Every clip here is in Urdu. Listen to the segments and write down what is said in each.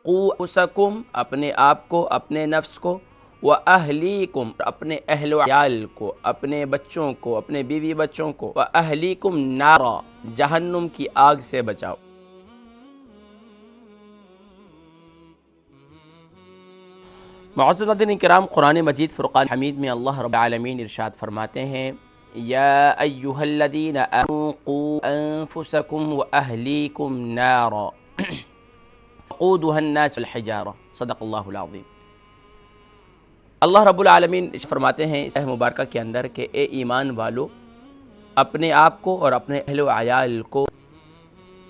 قو انفسکم اپنے آپ کو، اپنے نفس کو، واہلیکم اپنے اہل و عیال کو، اپنے بچوں کو، اپنے بیوی بچوں کو، واہلیکم نارا جہنم کی آگ سے بچاؤ۔ معزز ناظرین کرام، قرآن مجید فرقان حمید میں اللہ رب العالمین ارشاد فرماتے ہیں یا ایہا الذین آمنوا قوا انفسکم واہلیکم نارا وقودها الناس والحجارہ، صدق اللہ العظیم۔ اللہ رب العالمین فرماتے ہیں اس آیہ مبارکہ کے اندر کہ اے ایمان والو، اپنے آپ کو اور اپنے اہل و عیال کو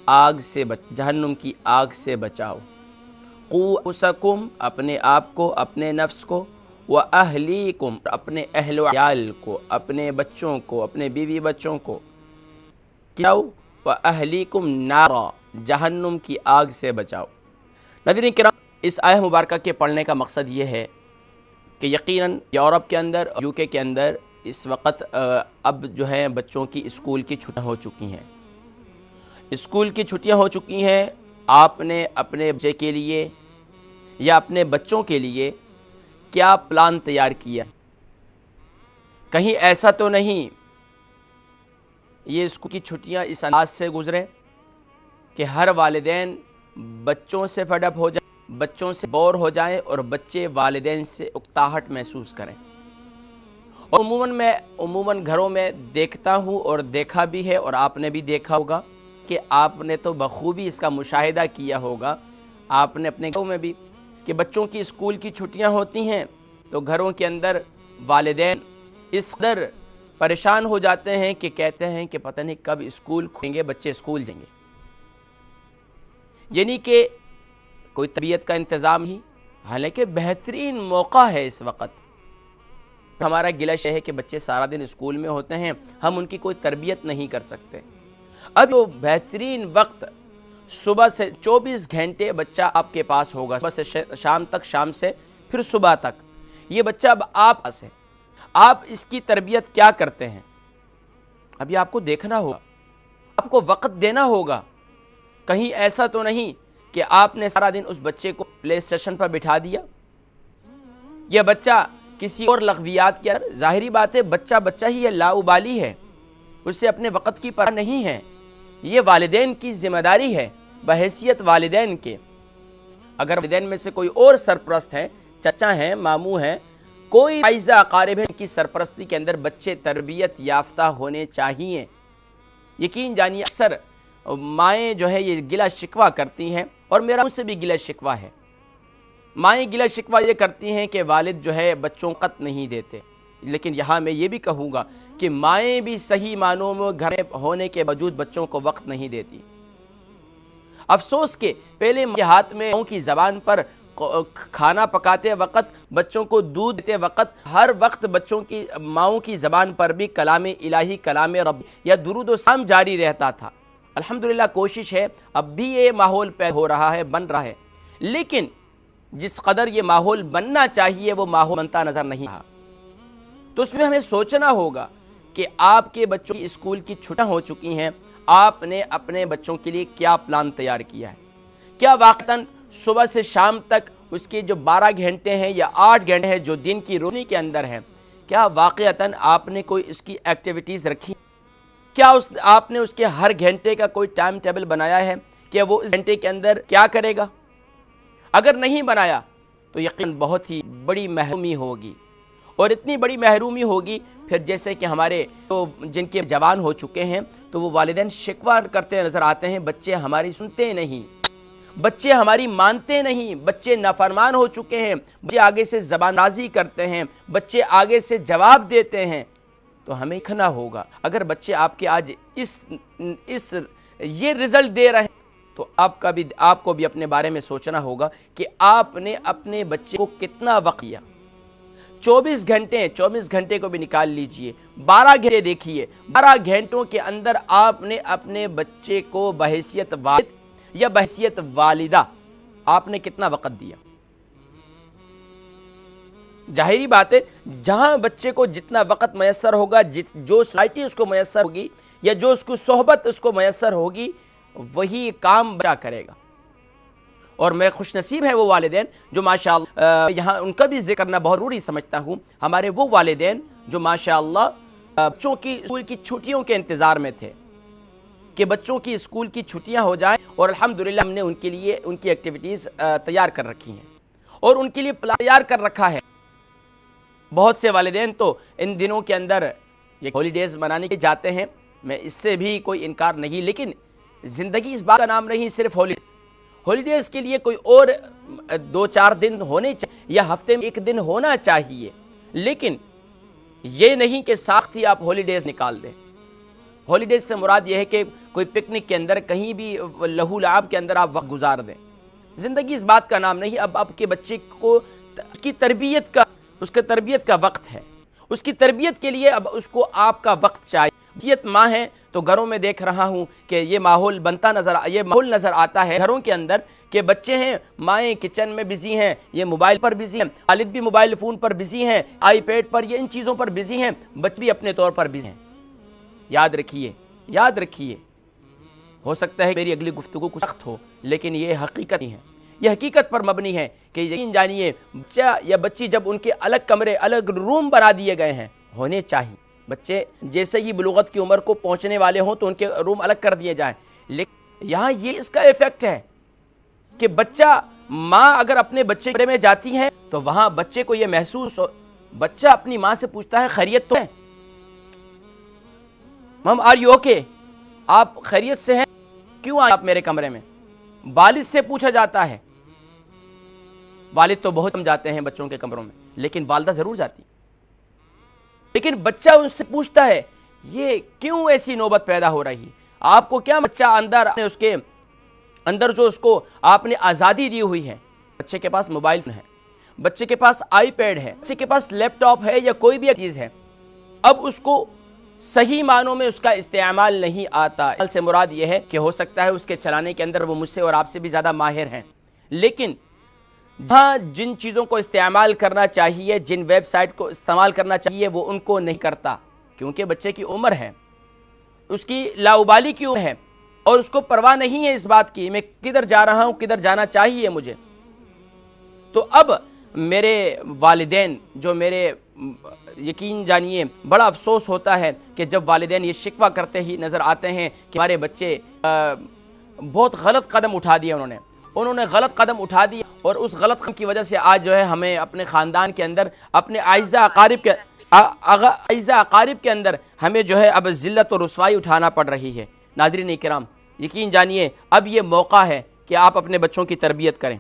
آگ سے جہنم کی آگ سے بچاؤ۔ قو انفسکم اپنے آپ کو، اپنے نفس کو، واہلیکم اپنے اہل و عیال کو، اپنے بچوں کو، اپنے بیوی بچوں کو، کیاؤ واہلیکم نارا جہنم کی آگ سے بچاؤ۔ ناظرین کرام، اس آیہ مبارکہ کے پڑھنے کا مقصد یہ ہے کہ یقیناً یورپ کے اندر، یو کے اندر اس وقت اب جو ہے بچوں کی اسکول کی چھٹیاں ہو چکی ہیں۔ اسکول کی چھٹیاں ہو چکی ہیں، آپ نے اپنے بچے کے لیے یا اپنے بچوں کے لیے کیا پلان تیار کیا؟ کہیں ایسا تو نہیں یہ اسکول کی چھٹیاں اس انداز سے گزریں کہ ہر والدین بچوں سے فیڈ اپ ہو جائیں، بچوں سے بور ہو جائیں اور بچے والدین سے اکتاہٹ محسوس کریں۔ اور عموماً گھروں میں دیکھتا ہوں اور دیکھا بھی ہے، اور آپ نے بھی دیکھا ہوگا کہ آپ نے تو بخوبی اس کا مشاہدہ کیا ہوگا، آپ نے اپنے گھروں میں بھی، کہ بچوں کی اسکول کی چھٹیاں ہوتی ہیں تو گھروں کے اندر والدین اس قدر پریشان ہو جاتے ہیں کہ کہتے ہیں کہ پتہ نہیں کب اسکول کھلیں گے، بچے اسکول جائیں گے۔ یعنی کہ کوئی تربیت کا انتظام ہی، حالانکہ بہترین موقع ہے اس وقت۔ ہمارا گلہ یہ ہے کہ بچے سارا دن اسکول میں ہوتے ہیں، ہم ان کی کوئی تربیت نہیں کر سکتے۔ اب وہ بہترین وقت، صبح سے 24 گھنٹے بچہ آپ کے پاس ہوگا، صبح سے شام تک، شام سے پھر صبح تک، یہ بچہ اب آپ پاس ہے۔ آپ اس کی تربیت کیا کرتے ہیں؟ ابھی آپ کو دیکھنا ہوگا، آپ کو وقت دینا ہوگا۔ کہیں ایسا تو نہیں کہ آپ نے سارا دن اس بچے کو پلے اسٹیشن پر بٹھا دیا، یہ بچہ کسی اور لغویات کے اندر، ظاہری بات ہے بچہ ہی ہے، لاؤبالی ہے، اسے اپنے وقت کی پرواہ نہیں ہے۔ یہ والدین کی ذمہ داری ہے، بحیثیت والدین کے۔ اگر والدین میں سے کوئی اور سرپرست ہے، چچا ہیں، ماموں ہیں، کوئی اعزہ اقارب ہیں کی سرپرستی کے اندر بچے تربیت یافتہ ہونے چاہیے۔ یقین جانیے اکثر مائیں جو ہے یہ گلہ شکوہ کرتی ہیں، اور میرا ان سے بھی گلہ شکوہ ہے۔ مائیں گلہ شکوہ یہ کرتی ہیں کہ والد جو ہے بچوں کو وقت نہیں دیتے، لیکن یہاں میں یہ بھی کہوں گا کہ مائیں بھی صحیح معنوں میں گھر میں ہونے کے باوجود بچوں کو وقت نہیں دیتی۔ افسوس کہ پہلے ماں کے ہاتھ میں ماؤں کی زبان پر کھانا پکاتے وقت، بچوں کو دودھ دیتے وقت، ہر وقت بچوں کی ماؤں کی زبان پر بھی کلام الہی، کلام رب یا درود و سلام جاری رہتا تھا۔ الحمدللہ کوشش ہے، اب بھی یہ ماحول پیدا ہو رہا ہے، بن رہا ہے، لیکن جس قدر یہ ماحول بننا چاہیے وہ ماحول بنتا نظر نہیں رہا۔ تو اس میں ہمیں سوچنا ہوگا کہ آپ کے بچوں کی اسکول کی چھٹیاں ہو چکی ہیں، آپ نے اپنے بچوں کے لیے کیا پلان تیار کیا ہے؟ کیا واقعاً صبح سے شام تک اس کے جو 12 گھنٹے ہیں یا 8 گھنٹے ہیں جو دن کی روشنی کے اندر ہیں، کیا واقعاً آپ نے کوئی اس کی ایکٹیویٹیز رکھی؟ کیا آپ نے اس کے ہر گھنٹے کا کوئی ٹائم ٹیبل بنایا ہے کہ وہ اس گھنٹے کے اندر کیا کرے گا؟ اگر نہیں بنایا تو یقین بہت ہی بڑی محرومی ہوگی، اور اتنی بڑی محرومی ہوگی پھر جیسے کہ ہمارے جن کے جوان ہو چکے ہیں تو وہ والدین شکوہ کرتے نظر آتے ہیں، بچے ہماری سنتے نہیں، بچے ہماری مانتے نہیں، بچے نافرمان ہو چکے ہیں، بچے آگے سے زبان بازی کرتے ہیں، بچے آگے سے جواب دیتے ہیں۔ تو ہمیں دیکھنا ہوگا، اگر بچے آپ کے آج یہ رزلٹ دے رہے ہیں تو آپ کو بھی اپنے بارے میں سوچنا ہوگا کہ آپ نے اپنے بچے کو کتنا وقت دیا۔ 24 گھنٹے کو بھی نکال لیجئے، 12 گھنٹے دیکھیے، 12 گھنٹوں کے اندر آپ نے اپنے بچے کو بحیثیت والد یا بحیثیت والدہ آپ نے کتنا وقت دیا؟ ظاہری بات ہے جہاں بچے کو جتنا وقت میسر ہوگا، جو سوسائٹی اس کو میسر ہوگی یا جو اس کو صحبت اس کو میسر ہوگی، وہی کام بچہ کرے گا۔ اور میں خوش نصیب ہیں وہ والدین جو ماشاءاللہ یہاں ان کا بھی ذکر کرنا بہت ضروری سمجھتا ہوں، ہمارے وہ والدین جو ماشاءاللہ بچوں کی اسکول کی چھٹیوں کے انتظار میں تھے کہ بچوں کی اسکول کی چھٹیاں ہو جائیں، اور الحمدللہ ہم نے ان کے لیے ان کی ایکٹیویٹیز تیار کر رکھی ہیں اور ان کے لیے پلان تیار کر رکھا ہے۔ بہت سے والدین تو ان دنوں کے اندر یہ ہالیڈیز منانے کے جاتے ہیں، میں اس سے بھی کوئی انکار نہیں، لیکن زندگی اس بات کا نام نہیں صرف ہالیڈیز کے لیے کوئی اور 2-4 دن ہونے چاہیے یا ہفتے میں 1 دن ہونا چاہیے، لیکن یہ نہیں کہ ساخت ہی آپ ہالیڈیز نکال دیں۔ ہالیڈیز سے مراد یہ ہے کہ کوئی پکنک کے اندر کہیں بھی لہو لعب کے اندر آپ وقت گزار دیں۔ زندگی اس بات کا نام نہیں۔ اب آپ کے بچے کو اس کی تربیت کا وقت ہے، اس کی تربیت کے لیے اب اس کو آپ کا وقت چاہیے۔ مسیحیت ماں ہے تو گھروں میں دیکھ رہا ہوں کہ یہ ماحول نظر آتا ہے گھروں کے اندر کہ بچے ہیں، مائیں کچن میں بزی ہیں، یہ موبائل پر بزی ہیں، والد بھی موبائل فون پر بزی ہیں، آئی پیڈ پر، یہ ان چیزوں پر بزی ہیں، بچے بھی اپنے طور پر بزی ہیں۔ یاد رکھیے، ہو سکتا ہے میری اگلی گفتگو کچھ سخت ہو، لیکن یہ حقیقت نہیں ہے، یہ حقیقت پر مبنی ہے کہ یقین جانیے بچہ یا بچی جب ان کے الگ کمرے، الگ روم بنا دیے گئے ہیں، ہونے چاہیے بچے جیسے ہی بلوغت کی عمر کو پہنچنے والے ہوں تو ان کے روم الگ کر دیے جائیں، لیکن یہاں یہ اس کا ایفیکٹ ہے کہ ماں اگر اپنے بچے کے کمرے میں جاتی ہے تو وہاں بچے کو یہ محسوس ہو، بچہ اپنی ماں سے پوچھتا ہے خیریت تو ہے؟ مم آر یو اوکے؟ آپ خیریت سے ہیں؟ کیوں آئے آپ میرے کمرے میں؟ والد سے پوچھا جاتا ہے۔ والد تو بہت کم جاتے ہیں بچوں کے کمروں میں، لیکن والدہ ضرور جاتی، لیکن بچہ ان سے پوچھتا ہے یہ کیوں ایسی نوبت پیدا ہو رہی؟ آپ کو کیا بچہ اس کے اندر جو اس کو آپ نے آزادی دی ہوئی ہے، بچے کے پاس موبائل فون ہے، بچے کے پاس آئی پیڈ ہے، بچے کے پاس لیپ ٹاپ ہے یا کوئی بھی چیز ہے، اب اس کو صحیح معنوں میں اس کا استعمال نہیں آتا۔ اس سے مراد یہ ہے کہ ہو سکتا ہے اس کے چلانے کے اندر وہ مجھ سے اور آپ سے بھی زیادہ ماہر ہیں، لیکن جہاں جن چیزوں کو استعمال کرنا چاہیے، جن ویب سائٹ کو استعمال کرنا چاہیے، وہ ان کو نہیں کرتا، کیونکہ بچے کی عمر ہے، اس کی لاابالی کی عمر ہے، اور اس کو پرواہ نہیں ہے اس بات کی میں کدھر جا رہا ہوں، کدھر جانا چاہیے مجھے۔ تو اب میرے والدین جو میرے یقین جانیے بڑا افسوس ہوتا ہے کہ جب والدین یہ شکوہ کرتے ہی نظر آتے ہیں کہ ہمارے بچے بہت غلط قدم اٹھا دیا، انہوں نے غلط قدم اٹھا دیا، اور اس غلط قدم کی وجہ سے آج جو ہے ہمیں اپنے خاندان کے اندر، اپنے اعزاء اقارب کے اندر ہمیں جو ہے اب ذلت و رسوائی اٹھانا پڑ رہی ہے۔ ناظرین کرام، یقین جانیے اب یہ موقع ہے کہ آپ اپنے بچوں کی تربیت کریں،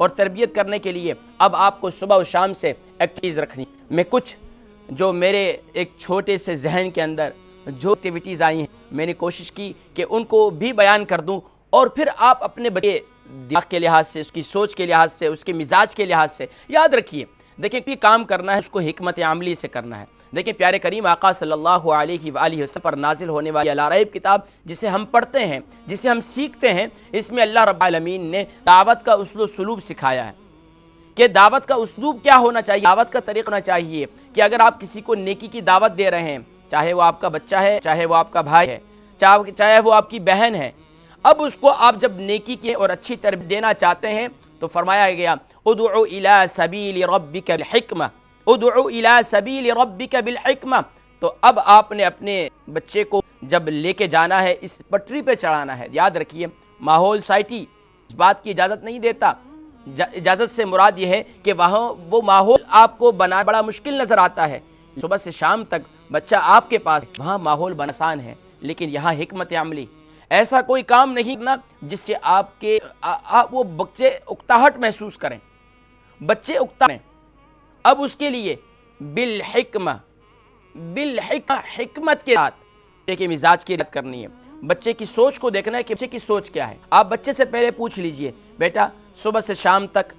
اور تربیت کرنے کے لیے اب آپ کو صبح و شام سے ایکٹیویٹیز رکھنی۔ میں کچھ جو میرے ایک چھوٹے سے ذہن کے اندر جو ایکٹیویٹیز آئی ہیں، میں نے کوشش کی کہ ان کو بھی بیان کر دوں، اور پھر آپ اپنے بچے دماغ کے لحاظ سے، اس کی سوچ کے لحاظ سے، اس کے مزاج کے لحاظ سے یاد رکھیے۔ دیکھیں کوئی کام کرنا ہے اس کو حکمت عملی سے کرنا ہے۔ دیکھیں پیارے کریم آقا صلی اللہ علیہ وآلہ وسلم پر نازل ہونے والی لا ریب کتاب جسے ہم پڑھتے ہیں، جسے ہم سیکھتے ہیں، اس میں اللہ رب العالمین نے دعوت کا اسلوب سلوک سکھایا ہے کہ دعوت کا اسلوب کیا ہونا چاہیے، دعوت کا طریقہ ہونا چاہیے کہ اگر آپ کسی کو نیکی کی دعوت دے رہے ہیں، چاہے وہ آپ کا بچہ ہے، چاہے وہ آپ کا بھائی ہے، چاہے وہ آپ کی بہن ہے، اب اس کو آپ جب نیکی کی اور اچھی تربیت دینا چاہتے ہیں تو فرمایا گیا ادعو الی سبیل ربک بالحکمہ، ادعو الی سبیل ربک بالحکمہ۔ تو اب آپ نے اپنے بچے کو جب لے کے جانا ہے، اس پٹری پہ چڑھانا ہے، یاد رکھیے ماحول سائٹی اس بات کی اجازت نہیں دیتا۔ اجازت سے مراد یہ ہے کہ وہاں وہ ماحول آپ کو بنا بڑا مشکل نظر آتا ہے، صبح سے شام تک بچہ آپ کے پاس، وہاں ماحول بنا آسان ہے، لیکن یہاں حکمت عملی، ایسا کوئی کام نہیں کرنا جس سے وہ بچے اکتاہٹ محسوس کریں، بچے اکتا ہیں۔ اب اس کے لیے بالحکمہ حکمت کے ساتھ بچے کے مزاج کی رعایت کرنی ہے، بچے کی سوچ کو دیکھنا ہے کہ بچے کی سوچ کیا ہے۔ آپ بچے سے پہلے پوچھ لیجئے بیٹا صبح سے شام تک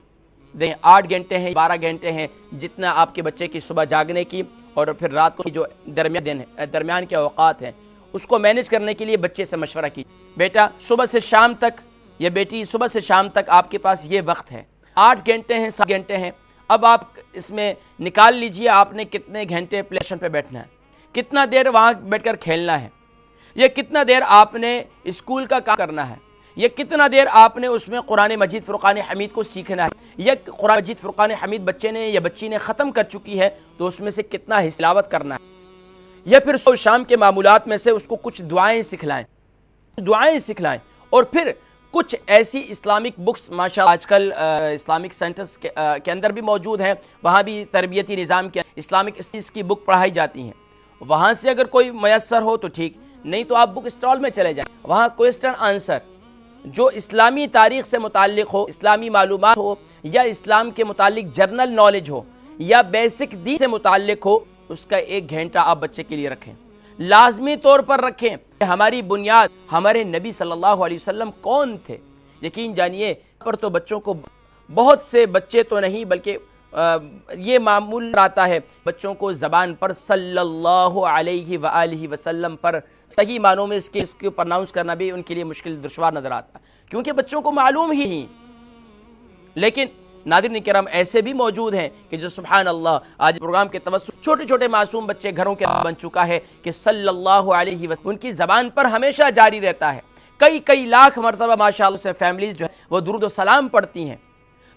8 گھنٹے ہیں 12 گھنٹے ہیں، جتنا آپ کے بچے کی صبح جاگنے کی اور پھر رات کو جو درمیان کے اوقات ہیں اس کو مینیج کرنے کے لیے بچے سے مشورہ کیجیے۔ بیٹا صبح سے شام تک یا بیٹی صبح سے شام تک آپ کے پاس یہ وقت ہے، 8 گھنٹے ہیں 7 گھنٹے ہیں، اب آپ اس میں نکال لیجئے آپ نے کتنے گھنٹے پلے اسٹیشن پہ بیٹھنا ہے، کتنا دیر وہاں بیٹھ کر کھیلنا ہے، یا کتنا دیر آپ نے اسکول کا کام کرنا ہے، یہ کتنا دیر آپ نے اس میں قرآن مجید فرقان حمید کو سیکھنا ہے، یا قرآن مجید فرقان حمید بچے نے یا بچی نے ختم کر چکی ہے تو اس میں سے کتنا حصہ تلاوت کرنا ہے، یا پھر صبح شام کے معمولات میں سے اس کو کچھ دعائیں سکھلائیں اور پھر کچھ ایسی اسلامک بکس ماشاءاللہ آج کل اسلامک سینٹرز کے اندر بھی موجود ہیں، وہاں بھی تربیتی نظام کے اسلامک اسٹڈیز کی بک پڑھائی جاتی ہیں، وہاں سے اگر کوئی میسر ہو تو ٹھیک، نہیں تو آپ بک اسٹال میں چلے جائیں، وہاں کوئسچن آنسر جو اسلامی تاریخ سے متعلق ہو، اسلامی معلومات ہو، یا اسلام کے متعلق جرنل نالج ہو، یا بیسک دین سے متعلق ہو، اس کا 1 گھنٹہ آپ بچے کے لیے رکھیں، لازمی طور پر رکھیں۔ ہماری بنیاد ہمارے نبی صلی اللہ علیہ وسلم کون تھے؟ یقین جانیے پر تو بچوں کو بہت سے بچے تو نہیں بلکہ یہ معمول آتا ہے بچوں کو زبان پر صلی اللہ علیہ وآلہ وسلم پر صحیح معنوں میں اس کے پرناؤنس کرنا بھی ان کے لیے مشکل دشوار نظر آتا ہے، کیونکہ بچوں کو معلوم ہی نہیں۔ لیکن ناظرین کرام ایسے بھی موجود ہیں کہ جو سبحان اللہ آج پروگرام کے توسط چھوٹے چھوٹے معصوم بچے گھروں کے بن چکا ہے کہ صلی اللہ علیہ وسلم ان کی زبان پر ہمیشہ جاری رہتا ہے، کئی لاکھ مرتبہ ماشاءاللہ سے فیملیز جو ہے وہ درود و سلام پڑھتی ہیں۔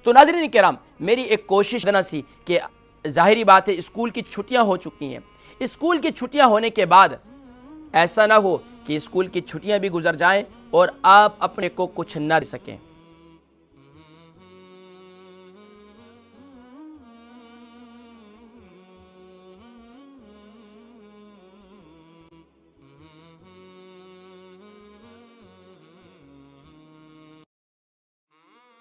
تو ناظرین کرام میری ایک کوشش نہ سی کہ ظاہری بات ہے اسکول کی چھٹیاں ہو چکی ہیں، اسکول کی چھٹیاں ہونے کے بعد ایسا نہ ہو کہ اسکول کی چھٹیاں بھی گزر جائیں اور آپ اپنے کو کچھ نہ دے سکیں۔